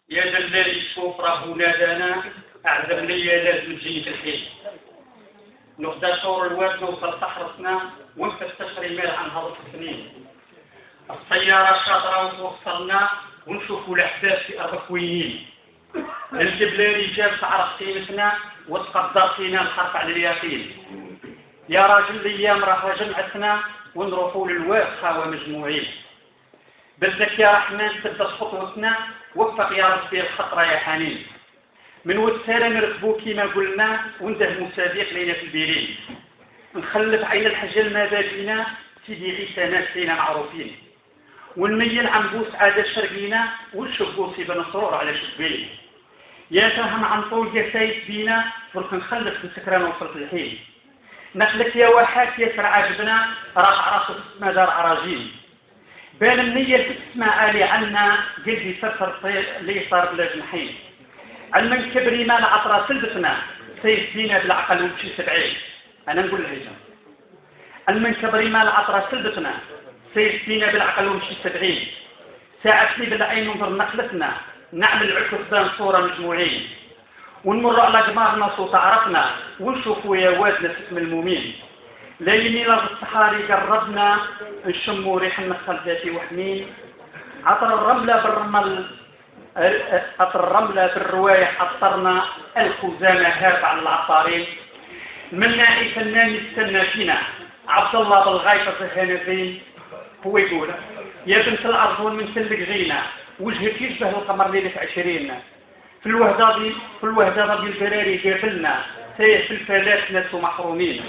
يا دلالي شوف راه نادانا أعزم لي لازم تجيني في الحين. نغدا شور الواد نوصل صحرتنا ونفتش رمال عن هذا السنين. السيارة شاطرة وتوصلنا ونشوفوا الأحداث في أرض كوينين. الجبل رجال تعرف قيمتنا وتقدر فينا الحرف على اليقين. يا راجل الأيام راه جمعتنا ونروحوا للواقع ومجموعين. بدك يا رحمن تبدا خطوتنا وفق يا ربي الخطرة يا حنين. من وسالة نركبو كيما قلنا وندهمو صديق لينا في البيرين. نخلف عين الحجل ما باقينا سيدي عيسى ناس لينا معروفين. ونميل عنبوس عادة شرقينا ونشوفو سيبا نصرور على شبين. يا فهم عن طول يا سايد بينا فرق نخلف نسكران وصلت الحين. نخلك يا واحات يسر عاجبنا راح عرصت مدار عراجين. بان النية تسمع آلي عنا قلبي سفر لي صار بلا جنحين. علما كبري ما العطرة سلبتنا سيد فينا بالعقل ومشي 70. أنا نقول الهجم. علما كبري ما العطرة سلبتنا سيد فينا بالعقل ومشي 70. ساعتني بالعين ننظر نخلتنا نعمل عكسان صورة مجموعين. ونمر على قمارنا صوت عرفنا ونشوفوا يا وادنا اسم المومين. ليلي لارض الصحاري قربنا نشموا ريح النخل ذاتي وحمين. عطر الرملة بالرمل عطر الرملة بالروايح عطرنا الخزامة هاب على العطارين. المناعي فنان يستنى فينا عبد الله بالغايطة الهنفين. هو يقول يا بنت الأرض من سلك غينا وجهك يشبه القمر ليلة 20. في الوهدة دي البراري قابلنا سيف الفلات ناس محرومين.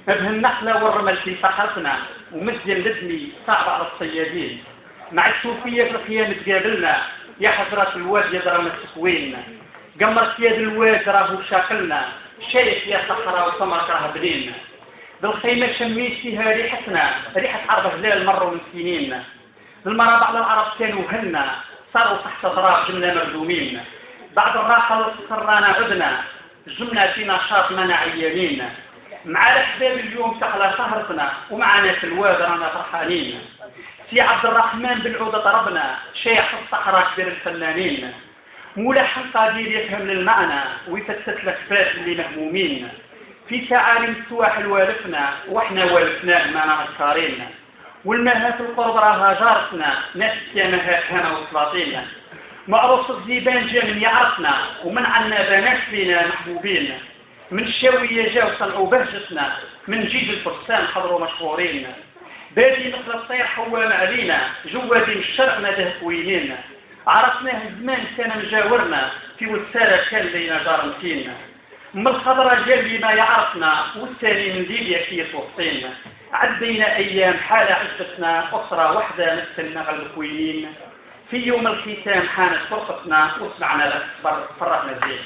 به النخلة والرمل في صحتنا ومزيان لدمي صعب على الصيادين. مع الصوفية في الخيام تقابلنا يا حضرة الواد يا درام التكوين. قمرت يد الواد راهو شاقلنا شايف يا صحراء وسمرك راه بنين. بالخيمة شميت فيها ريحتنا ريحة عرض هلال مروا من سنين. المرابع للعرب كانوا هنا صاروا تحت ضراب جملة مردومين. بعد الراحة والسكرانا عدنا جمنا في نشاط منا عيانين. مع الأحباب اليوم تحلى سهرتنا ومعنا في الواد رانا فرحانين. في عبد الرحمن بالعودة ضربنا شيخ الصحراء كبير الفنانين. ملحن قدير يفهم للمعنى ويفتت الأكفاف اللي مهمومين. في تعاليم السواحل والفنا واحنا والفنا معنا أذكارين. والمهات القرب راها جارتنا ناس كيامها هنا وسلاطين. معروف الزيبان جا من يعرفنا ومن عنا بنات فينا محبوبين. من الشاوية جاو صنعوا بهجتنا من جيج الفرسان حضروا مشهورين. بادي مثل الطير حوام علينا جوادي من الشرق نده كوينين. عرفناه الزمان كان مجاورنا في وسالة كان لينا جار مسكين. من الخضرة جال ما يعرفنا والثاني من ليبيا كي وسطين. عدينا أيام حالة عشتنا أسرة واحدة مثلنا غير الكوينين. في يوم الختام حانت فرقتنا وسمعنا الأكبر فرقنا زين.